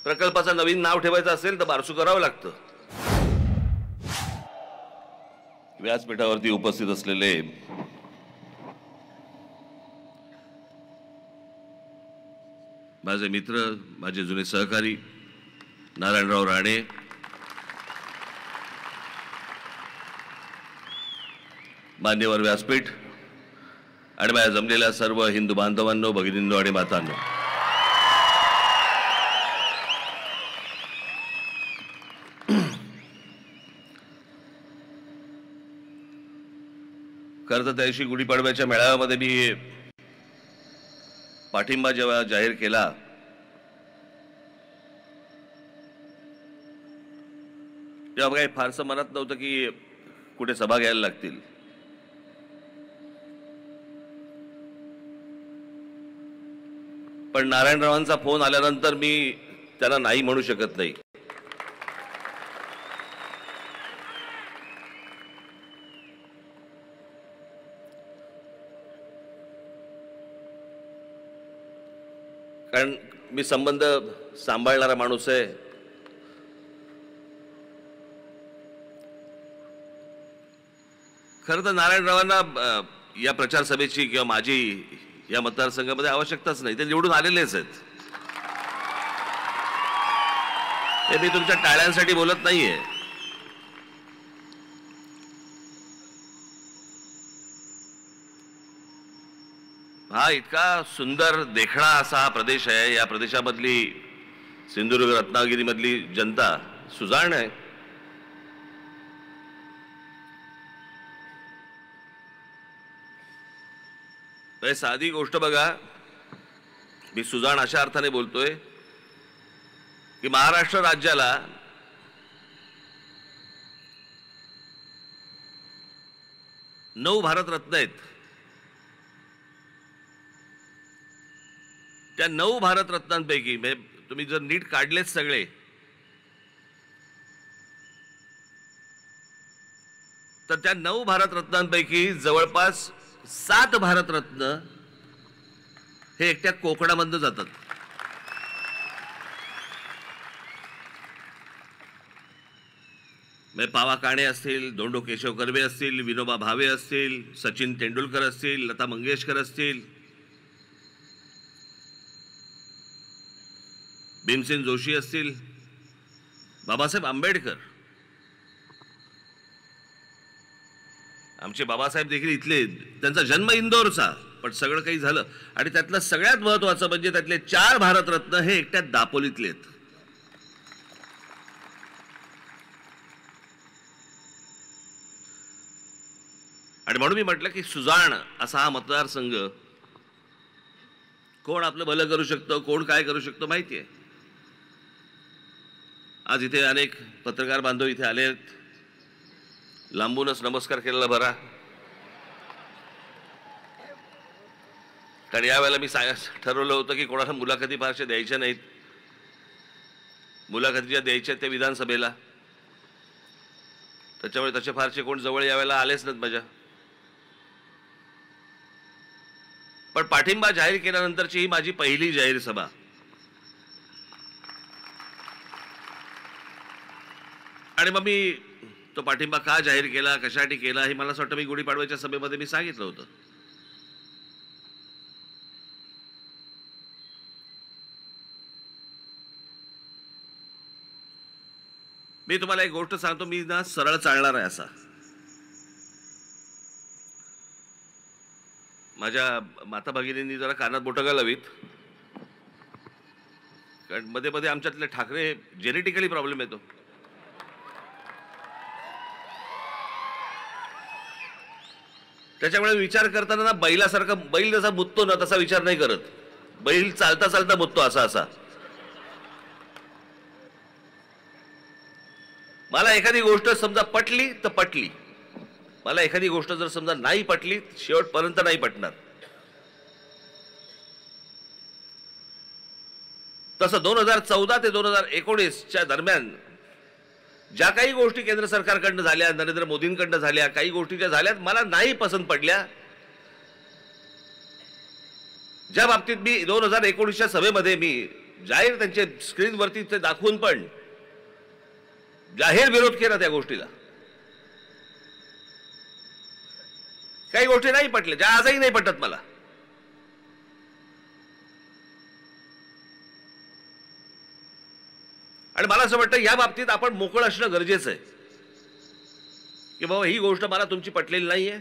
प्रकल्पाचं नवीन नाव ठेवायचं असेल तर बारसू करावं लागतं. व्यासपीठावरती उपस्थित असलेले माझे मित्र, माझे जुने सहकारी नारायणराव राणे, मान्यवर व्यासपीठ आणि माझ्या जमलेल्या सर्व हिंदू बांधवांनो, भगिनींनो आणि मातांनो, खरं तर त्या दिवशी गुढीपाडव्याच्या मेळाव्यामध्ये मी पाठिंबा जेव्हा जाहीर केला तेव्हा काही फारसं मनात नव्हतं की कुठे सभा घ्यायला लागतील. पण नारायणरावांचा फोन आल्यानंतर मी त्याला नाही म्हणू शकत नाही. कारण मी संबंध सांभाळणारा माणूस आहे. खरं तर नारायणरावांना या प्रचार सभेची किंवा माझी या मतदारसंघामध्ये आवश्यकताच नाही. ते निवडून आलेलेच आहेत. हे मी तुमच्या टाळ्यांसाठी बोलत नाहीये. हा इतका सुंदर देखणा असा हा प्रदेश आहे. या प्रदेशामधली सिंधुदुर्ग रत्नागिरी मधली जनता सुजाण आहे. साधी गोष्ट बघा, मी सुजाण अशा अर्थाने बोलतोय की महाराष्ट्र राज्याला नऊ भारतरत्न आहेत. त्या 9 भारतरत्नांपैकी तुम्ही जर नीट काढलेच सगळे तर त्या 9 भारतरत्नांपैकी जवळपास 7 भारतरत्न हे एकट्या कोकणामधून जातात. पावा काणे असतील, धोंडो केशव कर्वे असतील, विनोबा भावे असतील, सचिन तेंडुलकर असतील, लता मंगेशकर असतील, भीमसेन जोशी असतील, बाबासाहेब आंबेडकर, आमचे बाबासाहेब देखील इथले, त्यांचा जन्म इंदोरचा, पण सगळं काही झालं. आणि त्यातलं सगळ्यात महत्त्वाचं म्हणजे त्यातले 4 भारतरत्न हे एकट्या दापोलीतले आहेत. आणि म्हणून मी म्हटलं की सुजाण असा हा मतदारसंघ, कोण आपलं भलं करू शकतं, कोण काय करू शकतं माहिती आहे. आज इथे अनेक पत्रकार बांधव इथे आले आहेत. लांबूनच नमस्कार केलेला बरा. कारण यावेळेला मी ठरवलं होतं की कोणाला मुलाखती फारशा द्यायच्या नाहीत. मुलाखती ज्या द्यायच्या त्या विधानसभेला, त्याच्यामुळे तसे फारसे कोण जवळ यावेळेला आलेच नाहीत माझ्या. पण पाठिंबा जाहीर केल्यानंतरची ही माझी पहिली जाहीर सभा. आणि मग मी तो पाठिंबा का जाहीर केला, कशासाठी केला, हे मला असं वाटतं मी गुढीपाडव्याच्या सभेमध्ये मी सांगितलं होतं. मी तुम्हाला एक गोष्ट सांगतो, मी ना सरळ चालणार आहे असा. माझ्या माता भगिनींनी जरा कानात बोटं घालावीत, कारण मध्ये मध्ये आमच्यातले ठाकरे जेनेटिकली प्रॉब्लेम येतो. त्याच्यामुळे विचार करताना ना बैलासारखा, बैल जसा मुततो ना तसा विचार नाही करत. बैल चालता चालता मुततो असा असा. मला एखादी गोष्ट समजा पटली तर पटली, मला एखादी गोष्ट जर समजा नाही पटली शेवटपर्यंत नाही पटणार. तसं 2014 ते 2019च्या दरम्यान ज्या काही गोष्टी केंद्र सरकारकडनं झाल्या, नरेंद्र मोदींकडनं झाल्या, काही गोष्टी ज्या झाल्यात मला नाही पसंत पडल्या, ज्या बाबतीत मी 2019च्या सभेमध्ये मी जाहीर त्यांचे स्क्रीनवरती ते दाखवून पण जाहीर विरोध केला त्या गोष्टीला. काही गोष्टी नाही पटल्या, ज्या आजही नाही पटत मला. आणि मला असं वाटतं या बाबतीत आपण मोकळं असणं गरजेचं आहे की बाबा ही गोष्ट मला तुमची पटलेली नाहीये,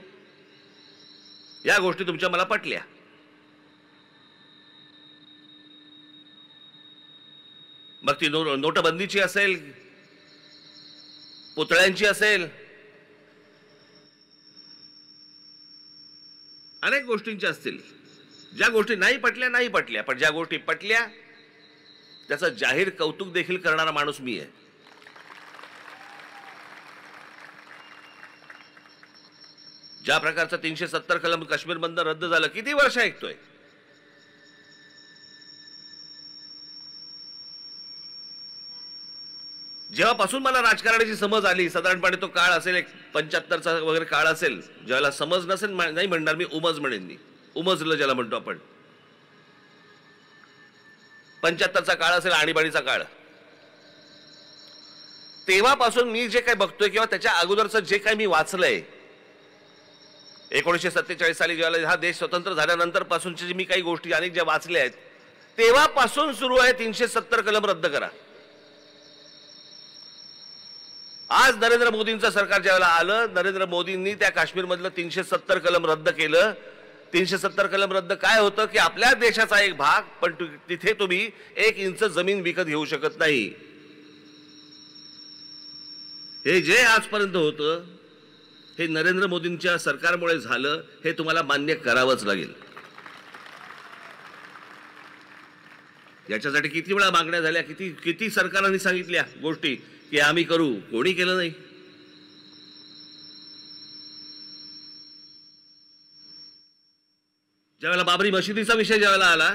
या गोष्टी तुमच्या मला पटल्या. मग ती नोटबंदीची असेल, पुतळ्यांची असेल, अनेक गोष्टींच्या असतील. ज्या गोष्टी नाही पटल्या, पण ज्या गोष्टी पटल्या त्याचं जाहीर कौतुक देखील करणारा माणूस मी आहे. ज्या प्रकारचं 370 कलम काश्मीरमधनं रद्द झालं, किती वर्ष ऐकतोय. जेव्हापासून मला राजकारणाची समज आली, साधारणपणे तो काळ असेल एक 75चा वगैरे काळ असेल, ज्याला समज नसेल नाही म्हणणार मी, उमज म्हणेन मी, उमजलं ज्याला म्हणतो आपण. 75चा काळ असेल, आणीबाणीचा काळ. तेव्हापासून मी जे काही बघतोय किंवा त्याच्या अगोदरचं जे काही मी वाचलंय, 1947 साली जेव्हा हा देश स्वतंत्र झाल्यानंतर पासूनची मी काही गोष्टी अनेक ज्या वाचल्या आहेत, तेव्हापासून सुरू आहे 370 कलम रद्द करा. आज नरेंद्र मोदींचं सरकार ज्यावेळेला आलं, नरेंद्र मोदींनी त्या काश्मीरमधलं 370 कलम रद्द केलं. 370 कलम रद्द काय होतं की आपल्या देशाचा एक भाग, पण तिथे तुम्ही 1 इंच जमीन विकत घेऊ शकत नाही. हे जे आजपर्यंत होतं हे नरेंद्र मोदींच्या सरकारमुळे झालं, हे तुम्हाला मान्य करावंच लागेल. याच्यासाठी किती वेळा मागण्या झाल्या, किती सरकारांनी सांगितल्या गोष्टी की आम्ही करू, कोणी केलं नाही. ज्यावेळेला बाबरी मशिदीचा विषय ज्यावेळेला आला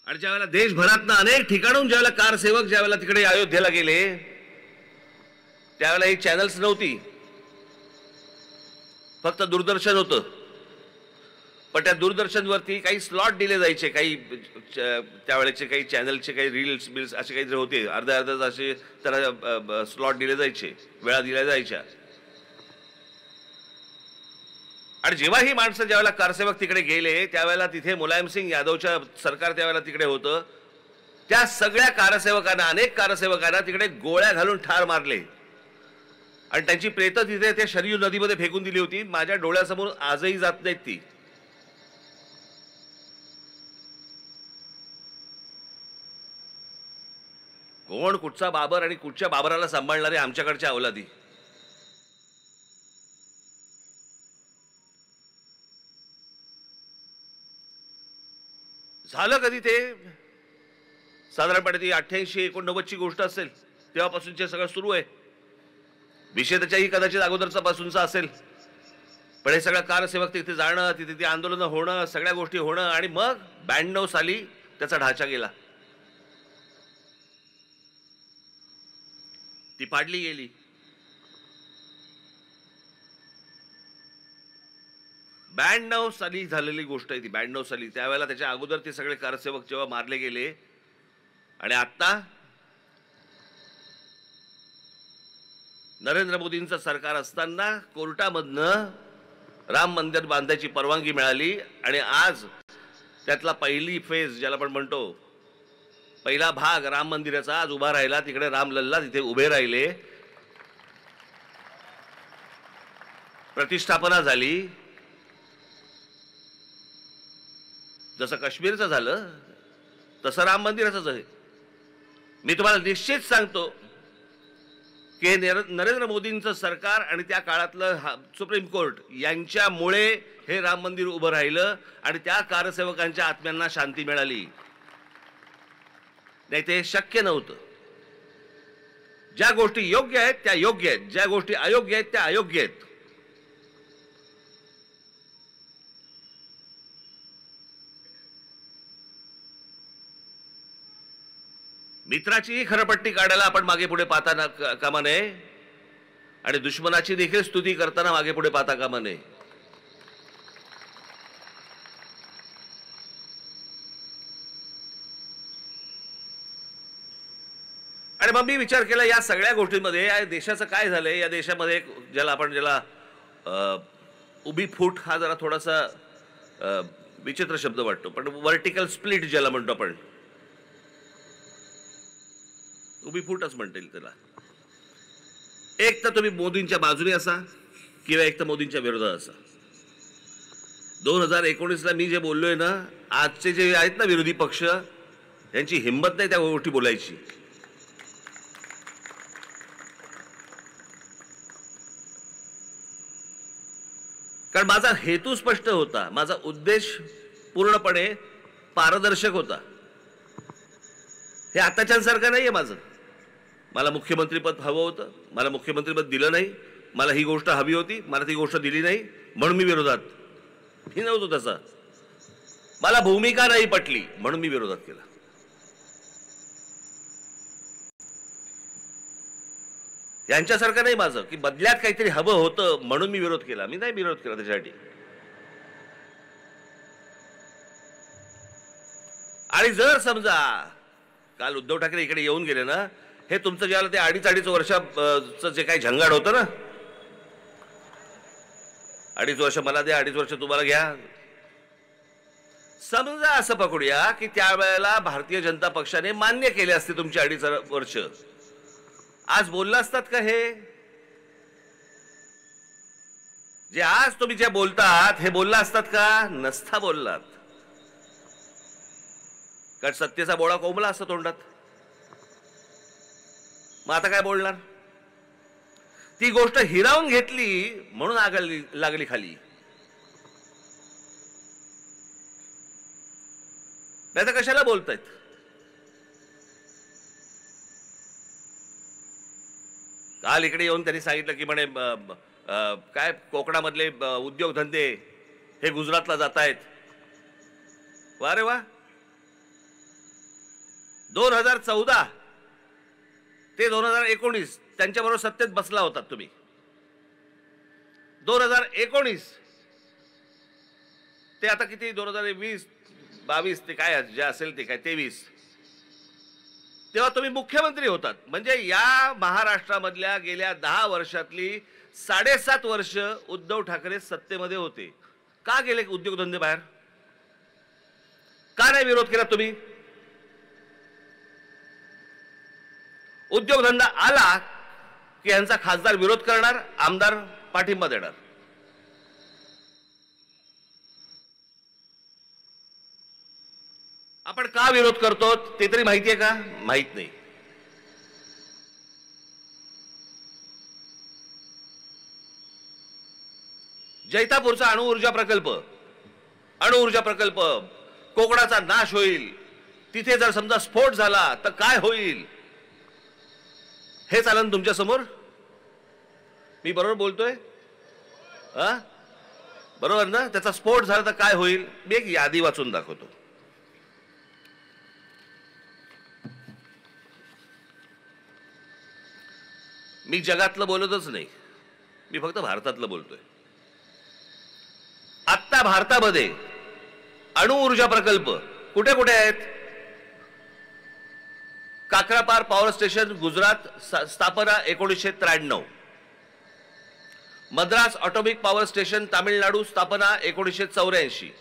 आणि ज्यावेळेला देशभरातनं अनेक ठिकाणून ज्यावेळेला कारसेवक ज्यावेळेला तिकडे अयोध्येला गेले, त्यावेळेला ही चॅनल्स नव्हती, फक्त दूरदर्शन होतं. पण त्या दूरदर्शनवरती काही स्लॉट दिले जायचे, काही त्यावेळेचे काही चॅनलचे काही रील्स बिल्स असे काहीतरी होते, अर्ध्या असे त्याला स्लॉट दिले जायचे, वेळा दिल्या जायच्या. आणि जेव्हा ही माणसं ज्यावेळेला कारसेवक तिकडे गेले, त्यावेळेला तिथे मुलायम सिंग यादवच्या सरकार त्यावेळेला तिकडे होतं. त्या सगळ्या कारसेवकांना, अनेक कारसेवकांना तिकडे गोळ्या घालून ठार मारले आणि त्यांची प्रेतं तिथे त्या शरयू नदीमध्ये फेकून दिली होती. माझ्या डोळ्यासमोर आजही जात नाहीत ती. कोण कुठचा बाबर आणि कुठच्या बाबराला सांभाळणारे आमच्याकडच्या अवलादी. झालं कधी ते, साधारणपणे ती 88-89 ची गोष्ट असेल, तेव्हापासूनचे सगळं सुरू आहे. विषय त्याच्याही कदाचित अगोदरचा पासूनचा असेल, पण हे सगळं कारसेवक तिथे जाणं, तिथे ती आंदोलनं होणं, सगळ्या गोष्टी होणं, आणि मग 92 साली त्याचा ढाचा गेला, ती पाडली गेली. ब्याण्णव साली झालेली गोष्ट आहे ती, 92 साली. त्यावेळेला त्याच्या अगोदर ते सगळे कारसेवक जेव्हा मारले गेले, आणि आता नरेंद्र मोदींचं सरकार असताना कोर्टामधनं राम मंदिर बांधायची परवानगी मिळाली, आणि आज त्यातला पहिली फेज ज्याला आपण म्हणतो, पहिला भाग राम मंदिराचा आज उभा राहिला. तिकडे रामलल्ला तिथे उभे राहिले, प्रतिष्ठापना झाली. जसं काश्मीरचं झालं तसं राम मंदिराचंच आहे. मी तुम्हाला निश्चित सांगतो की नरेंद्र मोदींचं सरकार आणि त्या काळातलं सुप्रीम कोर्ट यांच्यामुळे हे राम मंदिर उभं राहिलं आणि त्या कारसेवकांच्या आत्म्यांना शांती मिळाली. नाही ते शक्य नव्हतं. ज्या गोष्टी योग्य आहेत त्या योग्य आहेत, ज्या गोष्टी अयोग्य आहेत त्या अयोग्य आहेत. मित्राचीही खरपट्टी काढायला आपण मागे पुढे पाहता कामा नये, आणि दुश्मनाची देखील स्तुती करताना मागे पुढे पाहता कामा नये. आणि मग मी विचार केला या सगळ्या गोष्टींमध्ये या देशाचं काय झालंय, या देशामध्ये ज्याला उभी फूट हा जरा थोडासा विचित्र शब्द वाटतो, पण व्हर्टिकल स्प्लिट ज्याला म्हणतो आपण, उभी फूटच म्हणता येईल त्याला. एक तर तुम्ही मोदींच्या बाजूने असा किंवा एक तर मोदींच्या विरोधात असा. 2019ला मी जे बोललोय ना, आजचे जे आहेत ना विरोधी पक्ष, यांची हिंमत नाही त्या गोष्टी बोलायची. कारण माझा हेतू स्पष्ट होता, माझा उद्देश पूर्णपणे पारदर्शक होता. हे आताच्यांसारखं नाहीये माझं. मला मुख्यमंत्रीपद हवं होतं, मला मुख्यमंत्रीपद दिलं नाही. मला ही गोष्ट हवी होती, मला ती गोष्ट दिली नाही म्हणून मी विरोधात. मी नव्हतो तसा. मला भूमिका नाही पटली म्हणून मी विरोधात केला. यांच्यासारखं नाही माझं की बदल्यात काहीतरी हवं होतं म्हणून मी विरोध केला. मी नाही विरोध केला त्याच्यासाठी. आणि जर समजा काल उद्धव ठाकरे इकडे येऊन गेले ना, हे तुमचं ज्याला ते अडीच वर्षाचं जे काही झंगाड होतं ना, 2.5 वर्ष मला द्या, 2.5 वर्ष तुम्हाला घ्या. समजा असं पकडूया की त्यावेळेला भारतीय जनता पक्षाने मान्य केले असते तुमची 2.5 वर्ष, आज बोलला असतात का? हे जे आज तुम्ही जे बोलतात हे बोलला असतात का? नसता बोललात. कारण सत्तेचा बोळा कोंबला असतो तोंडात. मग आता काय बोलणार? ती गोष्ट हिरावून घेतली म्हणून आग लागली खाली. नाही तर कशाला बोलतायत? काल इकडे येऊन त्यांनी सांगितलं की म्हणे काय कोकणामधले उद्योगधंदे हे गुजरातला जात आहेत. वा रे वा. 2014 ते 2019 त्यांच्याबरोबर सत्तेत बसला होता तुम्ही. 2019 ते आता किती, 2020-22 ते काय जे असेल ते काय 23, तेव्हा तुम्ही मुख्यमंत्री होतात. म्हणजे या महाराष्ट्रामधल्या गेल्या 10 वर्षातली 7.5 वर्ष उद्धव ठाकरे सत्तेमध्ये होते. का गेले उद्योगधंदे बाहेर? का नाही विरोध केला तुम्ही? उद्योगधंदा आला की यांचा खासदार विरोध करणार, आमदार पाठिंबा देणार. आपण का विरोध करतो ते तरी माहितीये का? माहित नाही. जैतापूरचा अणुऊर्जा प्रकल्प कोकणाचा नाश होईल. तिथे जर समजा स्फोट झाला तर काय होईल हे चालन तुमच्या समोर. मी बरोबर बोलतोय? बरोबर ना? त्याचा स्फोट झाला तर काय होईल? मी एक यादी वाचून दाखवतो. मी जगातलं बोलतच नाही, मी फक्त भारतातलं बोलतोय. आता भारतामध्ये अणुऊर्जा प्रकल्प कुठे कुठे आहेत? काकरापार पॉवर स्टेशन गुजरात, स्थापना 1993. Madras atomic power station Tamil Nadu, स्थापना 1984.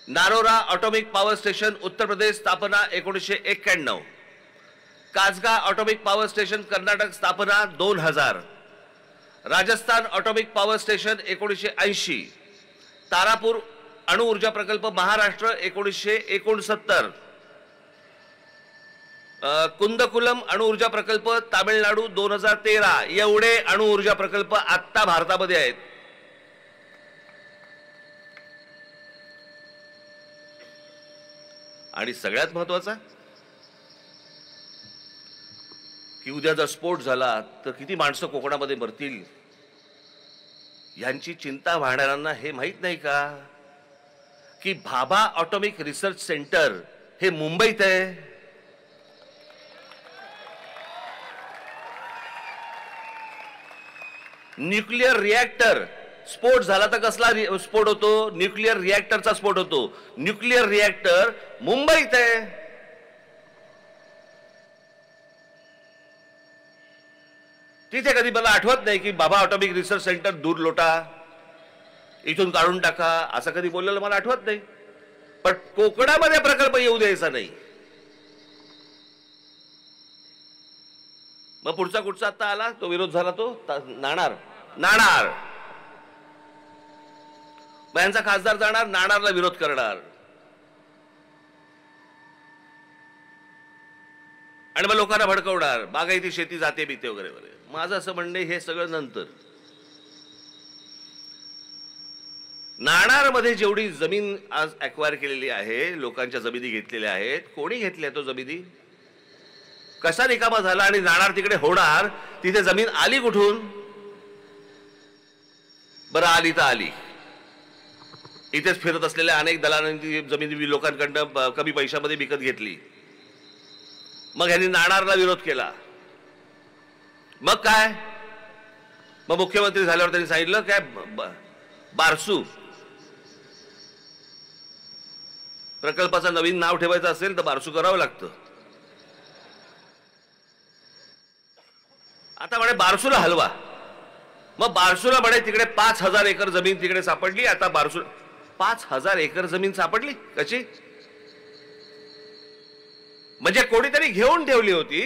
नारोरा atomic power station Uttar Pradesh, स्थापना 1991. काजगा ऑटोमिक पॉवर स्टेशन कर्नाटक, स्थापना 2000. Rajasthan atomic power station 1980. Tarapur अणुऊर्जा प्रकल्प महाराष्ट्र 1969. कुंदकुलम अणुऊर्जा प्रकल्प तामिळनाडू 2013. एवढे अणुऊर्जा प्रकल्प आता भारतामध्ये आहेत. आणि सगळ्यात महत्वाचा की उद्या जर स्फोट झाला तर किती माणसं कोकणामध्ये मरतील यांची चिंता वाहणाऱ्यांना हे माहित नाही का की भाभा ऑटोमिक रिसर्च सेंटर हे मुंबईत आहे. न्यूक्लिअर रिएक्टर स्फोट झाला तर कसला स्फोट होतो? न्यूक्लिअर रिएक्टरचा स्फोट होतो. न्यूक्लिअर रिएक्टर मुंबईत आहे. तिथे कधी मला आठवत नाही की बाबा ऑटॉमिक रिसर्च सेंटर दूर लोटा, इथून काढून टाका, असं कधी बोललेलं मला आठवत नाही. पण कोकणामध्ये प्रकल्प येऊ द्यायचा नाही. मग पुढचा कुठचा आता आला तो विरोध झाला, तो नाणार. नाणार मग यांचा खासदार जाणार नाणारला विरोध करणार, आणि मग लोकांना भडकवणार, बागायती शेती जाते बिते वगैरे वगैरे. माझं असं म्हणणे हे सगळं नंतर. नाणारमध्ये जेवढी जमीन आज ॲक्वायर केलेली आहे, लोकांच्या जमिनी घेतलेल्या आहेत, कोणी घेतल्या तो जमिनी, कसा रिकामा झाला, आणि नाणार तिकडे होणार, तिथे जमीन आली कुठून? बरं आली तर आली, इथेच फिरत असलेल्या अनेक दलालांनी जमीन लोकांकडनं कमी पैशामध्ये विकत घेतली. मग ह्यांनी नाणारला विरोध केला. मग काय, मग मुख्यमंत्री झाल्यावर त्यांनी सांगितलं काय, बारसू प्रकल्पाचं नवीन नाव ठेवायचं असेल तर बारसू करावं लागतं. आता म्हणे बारसूला हलवा. मग बारसूला म्हणे तिकडे 5,000 एकर जमीन तिकडे सापडली. आता बारसू 5,000 एकर जमीन सापडली कशी? म्हणजे कोणीतरी घेऊन ठेवली होती.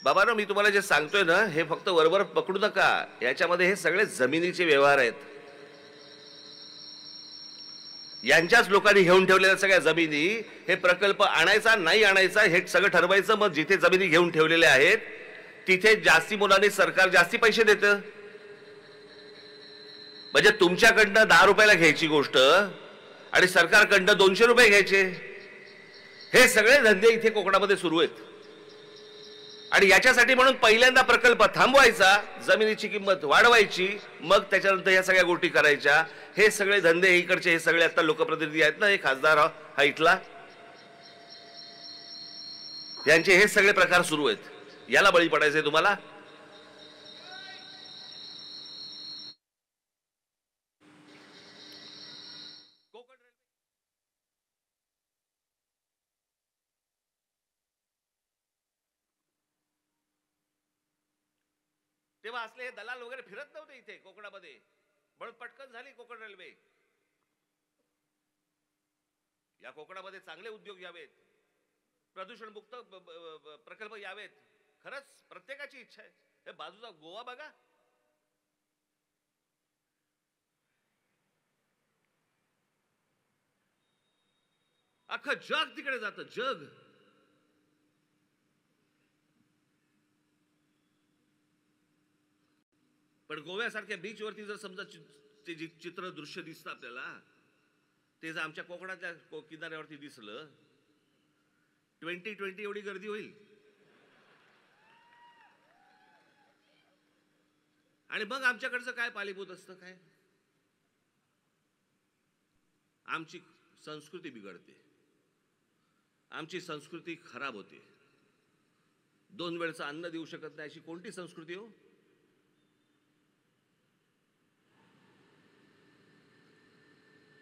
बाबांनो, मी तुम्हाला जे सांगतोय ना, हे फक्त वरवर पकडू नका, याच्यामध्ये हे सगळे जमिनीचे व्यवहार आहेत. यांच्याच लोकांनी घेऊन ठेवलेल्या सगळ्या जमिनी, हे प्रकल्प आणायचा नाही आणायचा हे सगळं ठरवायचं. मग जिथे जमिनी घेऊन ठेवलेल्या आहेत तिथे जास्ती मुलांनी सरकार जास्ती पैसे देतं. म्हणजे तुमच्याकडनं 10 रुपयाला घ्यायची गोष्ट आणि सरकारकडनं 200 रुपये घ्यायचे, हे सगळे धंदे इथे कोकणामध्ये सुरू आहेत. आणि याच्यासाठी म्हणून पहिल्यांदा प्रकल्प थांबवायचा, जमिनीची किंमत वाढवायची, मग त्याच्यानंतर या सगळ्या गोष्टी करायच्या. हे सगळे धंदे इकडचे, हे सगळे आता लोकप्रतिनिधी आहेत ना, हे खासदार हा इथला, यांचे हे सगळे प्रकार सुरू आहेत. याला बळी पडायचंय तुम्हाला? तेव्हा असले हे दलाल वगैरे फिरत नव्हते इथे कोकणामध्ये, म्हणून पटकन झाली कोकण रेल्वे. या कोकणामध्ये चांगले उद्योग यावेत, प्रदूषणमुक्त प्रकल्प यावेत, खरंच प्रत्येकाची इच्छा आहे. हे बाजूचा गोवा बघा, अख्खं जग तिकडे जातं, जग. पण गोव्यासारख्या बीचवरती जर समजा ते चित्र दृश्य दिसतं आपल्याला, ते जर आमच्या कोकणातल्या किनाऱ्यावरती दिसलं, 2020 एवढी गर्दी होईल. आणि मग आमच्याकडचं काय पालीभूत असतं काय? आमची संस्कृती बिघडते, आमची संस्कृती खराब होते. 2 वेळचं अन्न देऊ शकत नाही अशी कोणती संस्कृती हो?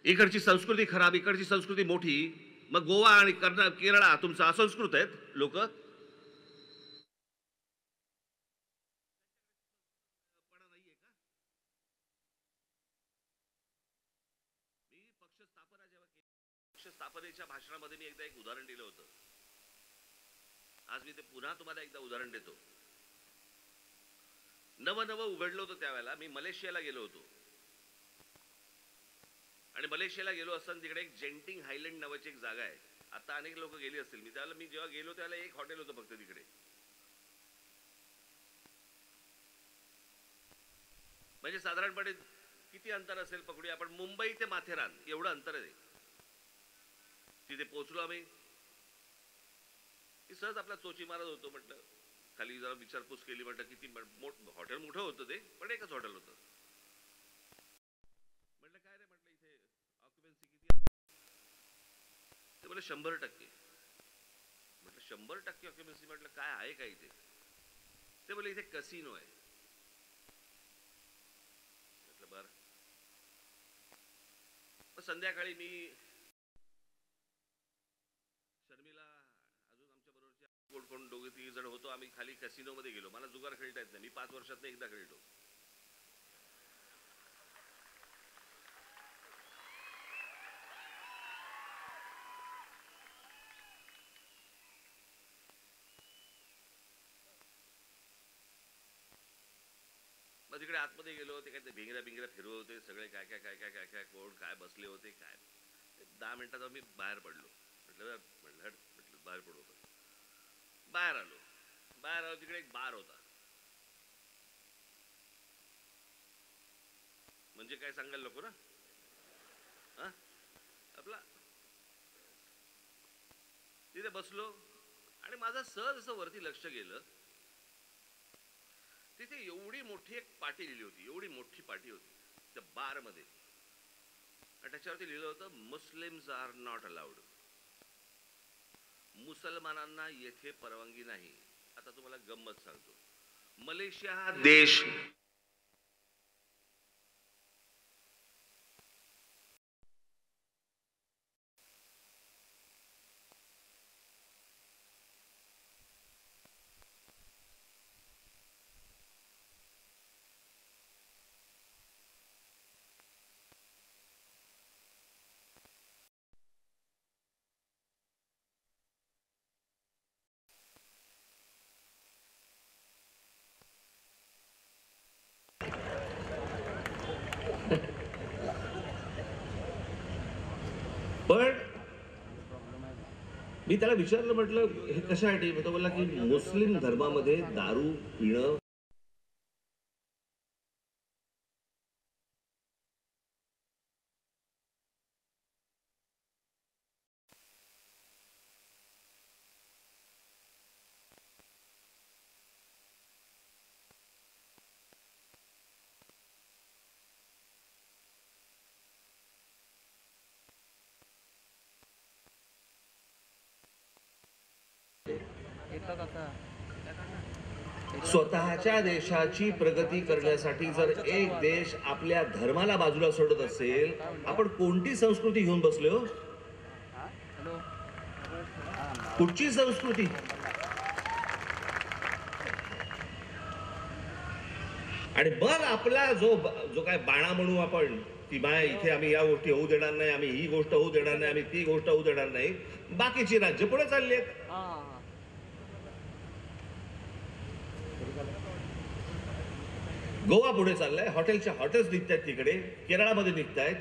इकडची संस्कृती खराब, इकडची संस्कृती मोठी. मग गोवा आणि केरळ तुमचं असंस्कृत आहेत लोक. पक्ष स्थापनेच्या भाषणामध्ये मी एकदा एक उदाहरण दिलं होतं. आज मी ते पुन्हा तुम्हाला एकदा उदाहरण देतो. नवं उघडलं होतं त्यावेळेला. मी मलेशियाला गेलो होतो, आणि मलेशियाला गेलो असताना तिकडे एक जेंटिंग हायलँड नावाची एक जागा आहे. आता अनेक लोक गेली असतील. मी जेव्हा गेलो त्यावेळेला एक हॉटेल होतं फक्त तिकडे. म्हणजे साधारणपणे किती अंतर असेल पकडूया आपण, मुंबई ते माथेरान एवढं अंतर आहे. तिथे पोहोचलो आम्ही. सहज आपला चोची मारत होतो. म्हटलं खाली जरा विचारपूस केली. म्हटलं किती हॉटेल मोठं होतं ते, पण एकच हॉटेल होतं. म्हटलं काय रे, म्हटलं इथे ऑक्युपन्सी किती? ते बोले 100%. म्हटलं 100% ऑक्युपन्सी? म्हटलं काय आहे का इथे? ते बोले इथे कसिनो आहे. म्हटलं बरं. मग संध्याकाळी मी शर्मिला, अजून आमच्या बरोबरच्या गोड कोण 2-3 जण होतो. आम्ही खाली कॅसिनोमध्ये गेलो. मला जुगार खेळता येत नाही. मी 5 वर्षातनं एकदा खेळतो. मग तिकडे आतमध्ये गेलो. ते काय ते भिंगऱ्या फिरवत होते सगळे. काय काय काय काय काय काय कोण काय बसले होते काय. 10 मिनिटात मी बाहेर पडलो. म्हटलं बाहेर पडू. बाहेर आलो. तिकडे एक बार होता. म्हणजे काय सांगायला नको ना. आपला तिथे बसलो आणि माझं सहज असं वरती लक्ष गेलं. तिथे एवढी मोठी एक पाटी लिहिली होती. एवढी मोठी पाटी होती त्या बार मध्ये. आणि त्याच्यावरती लिहिलं होतं मुस्लिम्स आर नॉट अलाउड. मुसलमानांना येथे परवानगी नाही. आता तुम्हाला गंमत सांगतो. मलेशिया हा देश पण मी त्याला विचारलं, म्हटलं हे कशासाठी. तो बोलला की मुस्लिम धर्मामध्ये दारू पिणं स्वतःच्या देशाची प्रगती करण्यासाठी जर एक देश आपल्या धर्माला बाजूला सोडत असेल, आपण कोणती संस्कृती घेऊन बसलो. कुठची संस्कृती. आणि मग आपला जो काय बाणा म्हणू आपण की बाय इथे आम्ही या गोष्टी होऊ देणार नाही, आम्ही ही गोष्ट होऊ देणार नाही, आम्ही ती गोष्ट होऊ देणार नाही. बाकीची राज्य पुढे चालली आहेत. गोवा पुढे चाललाय. हॉटेल्स निघतायत तिकडे. केरळामध्ये निघतायत.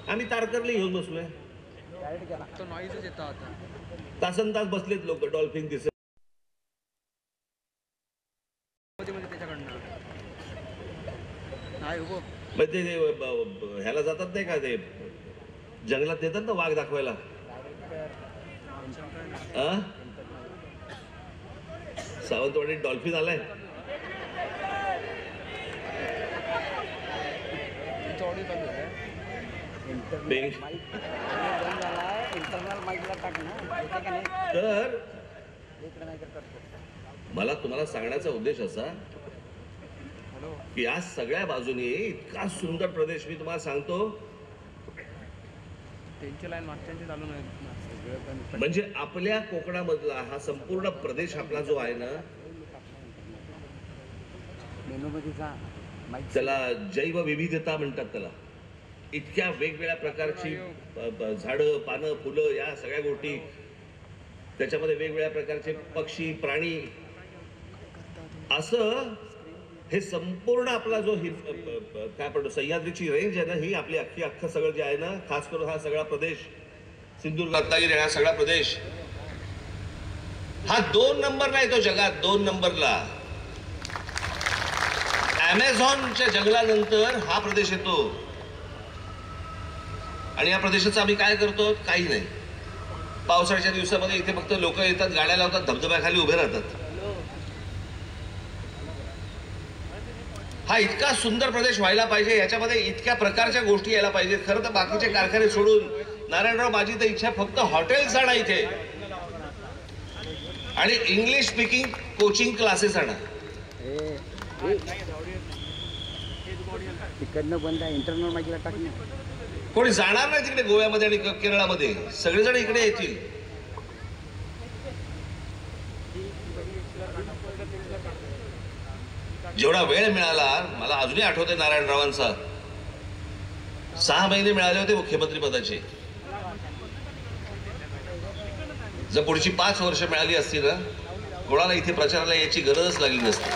आम्ही तारकर्ली घेऊन बसलोय. तासन तास बसलेत लोक. डॉल्फिन दिसत. ह्याला जातात नाही का ते जंगलात देतात ना वाघ दाखवायला. सावंतवाडीत डॉल्फिन आलाय. तर मला तुम्हाला सांगण्याचा उद्देश असा की या सगळ्या बाजूने इतका सुंदर प्रदेश मी तुम्हाला सांगतो. म्हणजे आपल्या कोकणामधला हा संपूर्ण प्रदेश आपला जो आहे ना, त्याला जैवविविधता म्हणतात. त्याला इतक्या वेगवेगळ्या प्रकारची झाडं, पानं, फुलं, या सगळ्या गोष्टी, त्याच्यामध्ये वेगवेगळ्या प्रकारचे पक्षी, प्राणी, असं हे संपूर्ण आपला जो काय म्हणतो सह्याद्रीची रेंज आहे ना, ही आपली अख्खं सगळं जे आहे ना, खास करून हा सगळा प्रदेश, सिंधुदुर्ग, रत्नागिरी, हा सगळा प्रदेश हा 2 नंबरला येतो जगात. 2 नंबरला. अमेझॉनच्या जंगलानंतर हा प्रदेश येतो. आणि या प्रदेशाचं आम्ही काय करतो? काही नाही. पावसाळ्याच्या दिवसामध्ये इथे फक्त लोक येतात, गाड्या लावतात, धबधब्याखाली उभे राहतात. हा इतका सुंदर प्रदेश व्हायला पाहिजे. याच्यामध्ये इतक्या प्रकारच्या गोष्टी यायला पाहिजेत. खरं तर बाकीचे कारखाने सोडून नारायणराव, माझी तर इच्छा फक्त हॉटेल्स आणा इथे आणि इंग्लिश स्पीकिंग कोचिंग क्लासेस आणा. इंटरनल माहितीला टाकणं. कोणी जाणार नाही तिकडे गोव्यामध्ये आणि केरळामध्ये. सगळेजण इकडे येतील. जेवढा वेळ मिळाला मला अजूनही आठवते नारायणरावांचा 6 महिने मिळाले होते मुख्यमंत्री पदाचे. जर पुढची 5 वर्ष मिळाली असती ना कोणाला इथे प्रचाराला याची गरजच लागली नसती.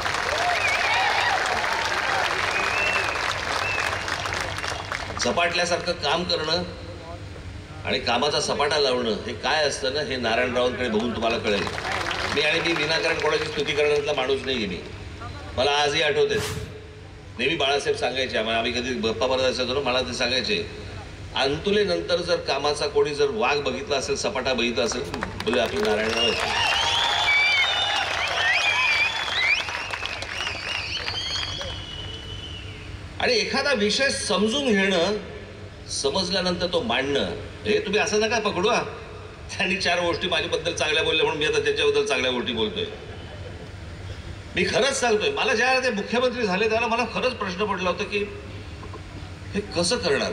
झपाटल्यासारखं काम करणं आणि कामाचा सपाटा लावणं हे काय असतं ना हे नारायणरावांकडे बघून तुम्हाला कळेल. मी विनाकारण कोणाची स्तुती करण्यातला माणूस नाही. मला आजही आठवते नेहमी बाळासाहेब सांगायचे आम्ही कधी गप्पा मारत असायचो ना मला ते सांगायचे अंतुले नंतर जर कामाचा कोणी जर वाघ बघितला असेल सपाटा बघितला असेल बोले आपली नारायणराव. आणि एखादा विषय समजून घेणं समजल्यानंतर तो मांडणं हे तुम्ही असं नका पकडू. त्यांनी 4 गोष्टी माझ्याबद्दल चांगल्या बोलल्या म्हणून मी आता त्याच्याबद्दल चांगल्या गोष्टी बोलतोय. मी खरंच सांगतोय मला ज्या ते मुख्यमंत्री झाले त्याला मला खरंच प्रश्न पडला होता की हे कसं करणार.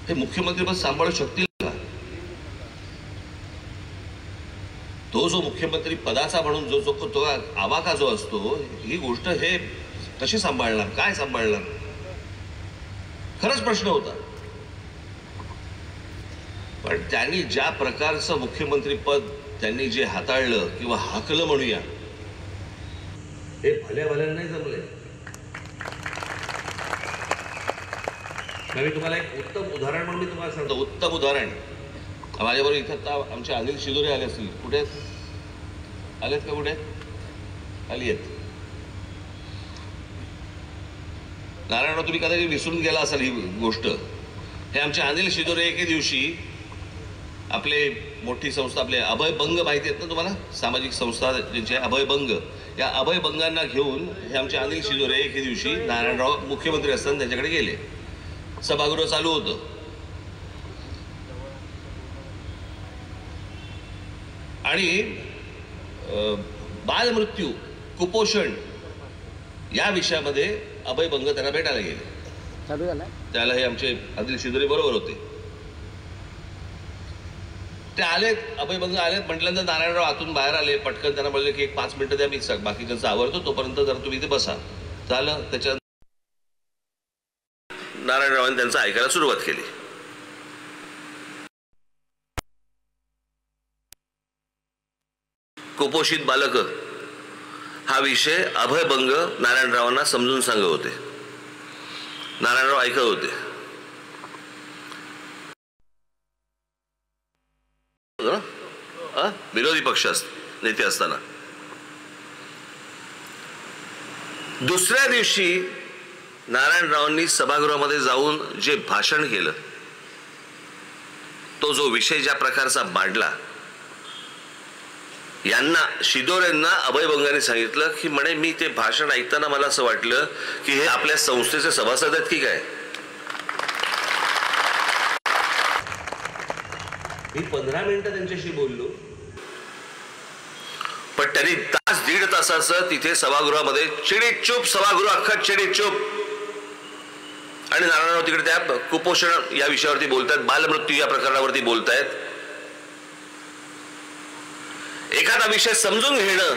हे मुख्यमंत्रीपद सांभाळू शकतील का. तो जो मुख्यमंत्री पदाचा म्हणून जो तो आवाका जो असतो ही गोष्ट हे कशी सांभाळणार काय सांभाळणार खरंच प्रश्न होता. पण त्यांनी ज्या प्रकारचं मुख्यमंत्री पद त्यांनी जे हाताळलं किंवा हाकलं म्हणूया हे भल्या भल्या नाही जमले. मी तुम्हाला एक उत्तम उदाहरण म्हणून मी तुम्हाला सांगतो. उत्तम उदाहरण माझ्याबरोबर इथं आमचे अनिल शिदोरे आले असतील. कुठे आलेत का कुठे आली आहेत. नारायणराव तुम्ही कदाचित विसरून गेला असाल ही गोष्ट. हे आमचे अनिल शिदोरे एके दिवशी आपले मोठी संस्था आपले अभयभंग माहिती आहेत ना तुम्हाला सामाजिक संस्था ज्यांचे अभयभंग या अभयभंगांना घेऊन हे आमचे अनिल शिदोरे एके दिवशी नारायणराव मुख्यमंत्री असताना त्यांच्याकडे गेले. सभागृह चालू होतं आणि बालमृत्यू कुपोषण या विषयामध्ये अभयभंग त्यांना भेटायला गेले. त्याला हे आमचे अनिल शिदोरे बरोबर होते. ते आलेत अभयभंग आलेत म्हटल्यानंतर नारायणराव आतून बाहेर आले. पटकन त्यांना बोलले की एक 5 मिनिटं द्या मी बाकीच्यांचं आवरतो तोपर्यंत जर तुम्ही इथे बसा. झालं. त्याच्या नारायणरावांनी त्यांचं ऐकायला सुरुवात केली. कुपोषित बालक हा विषय अभयभंग नारायणरावांना समजून सांगत होते. नारायणराव ऐकत होते. विरोधी पक्ष नेते असताना दुसऱ्या दिवशी नारायणरावांनी सभागृहामध्ये जाऊन जे भाषण केलं तो जो विषय ज्या प्रकारचा मांडला यांना शिदोरेंना अभयभंगाने सांगितलं की म्हणे मी ते भाषण ऐकताना मला असं वाटलं की हे आपल्या संस्थेचे सभासद आहेत की काय. मी 15 मिनिटं त्यांच्याशी बोललो पण त्यांनी तास 1.5 तासाचं तिथे सभागृहामध्ये चिडीत चूप सभागृह अख्खा चिडीत चूप. आणि नारायणराव तिकडे त्या कुपोषण या विषयावरती बोलतायत बालमृत्यू या प्रकरणावरती बोलतायत. एखादा विषय समजून घेणं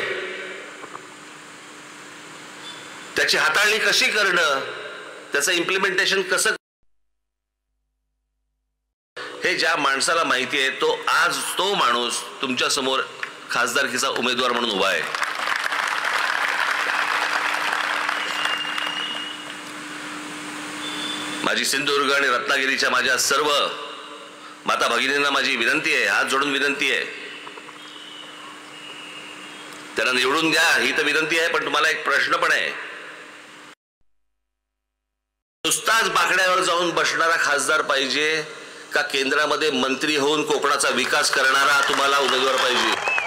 त्याची हाताळणी कशी करणं त्याचं इम्प्लिमेंटेशन कसं हे ज्या माणसाला माहिती आहे तो आज तो माणूस तुमच्या समोर खासदारकीचा उमेदवार म्हणून उभा आहे. माझी सिंधुदुर्ग आणि रत्नागिरीच्या माझ्या सर्व माता भगिनींना माझी विनंती आहे हात जोडून विनंती आहे त्यांना निवडून द्या ही तर विनंती आहे. पण तुम्हाला एक प्रश्न पण आहे. नुसताच बाकड्यावर जाऊन बसणारा खासदार पाहिजे का केंद्रामध्ये मंत्री होऊन कोकणाचा विकास करणारा तुम्हाला उमेदवार पाहिजे.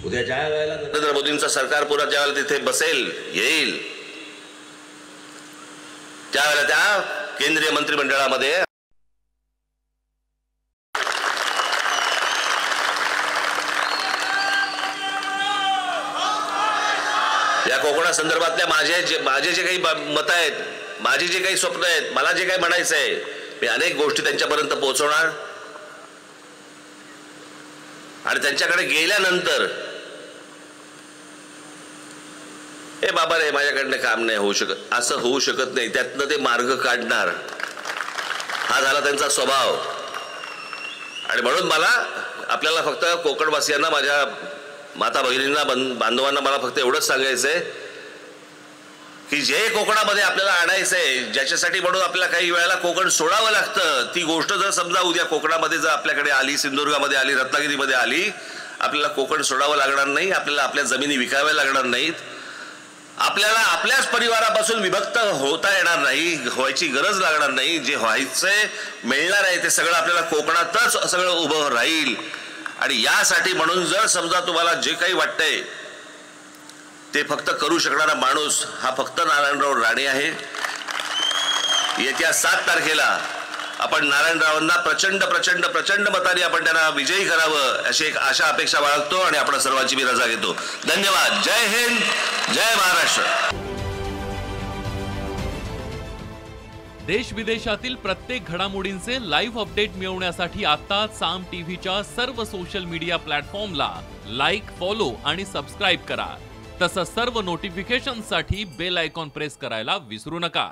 उद्या ज्या वेळेला नरेंद्र मोदींचं सरकार पुन्हा ज्या वेळेला तिथे बसेल येईल त्यावेळेला त्या केंद्रीय मंत्रिमंडळामध्ये या कोकणा संदर्भातल्या माझे जे काही मत आहेत माझी जे काही स्वप्न आहेत मला जे काही म्हणायचं आहे मी अनेक गोष्टी त्यांच्यापर्यंत पोहोचवणार. आणि त्यांच्याकडे गेल्यानंतर ए बाबा रे माझ्याकडनं काम नाही होऊ शकत, असं होऊ शकत नाही, त्यातनं ते मार्ग काढणार, हा झाला त्यांचा स्वभाव. आणि म्हणून मला आपल्याला फक्त कोकणवासियांना, माझ्या माता भगिनींना, बांधवांना मला फक्त एवढंच सांगायचंय की जे कोकणामध्ये आपल्याला आणायचंय, ज्याच्यासाठी म्हणून आपल्याला काही वेळेला कोकण सोडावं लागतं, ती गोष्ट जर समजा उद्या कोकणामध्ये जर आपल्याकडे आली, सिंधुदुर्गामध्ये आली, रत्नागिरीमध्ये आली, आपल्याला कोकण सोडावं लागणार नाही, आपल्याला आपल्या जमिनी विकाव्या लागणार नाहीत, आपल्याला आपल्याच परिवारापासून विभक्त होता येणार नाही, व्हायची गरज लागणार नाही, जे व्हायचंय मिळणार आहे ते सगळं आपल्याला कोकणातच सगळं उभं राहील. आणि यासाठी म्हणून जर समजा तुम्हाला जे काही वाटतंय ते फक्त करू शकणारा माणूस हा फक्त नारायणराव राणे आहे. येत्या 7 तारखेला आपण नारायणरावांना प्रचंड प्रचंड प्रचंड मताने आपण त्यांना विजयी करावं अशी एक आशा अपेक्षा बाळगतो आणि आपण सर्वांची मी रजा घेतो. धन्यवाद. जय हिंद, जय महाराष्ट्र. देश विदेशातील प्रत्येक घडामोडींचे लाईव्ह अपडेट मिळवण्यासाठी आता साम टीव्हीच्या सर्व सोशल मीडिया प्लॅटफॉर्मला लाईक, फॉलो आणि सबस्क्राईब करा. तसंच सर्व नोटिफिकेशनसाठी बेल आयकॉन प्रेस करायला विसरू नका.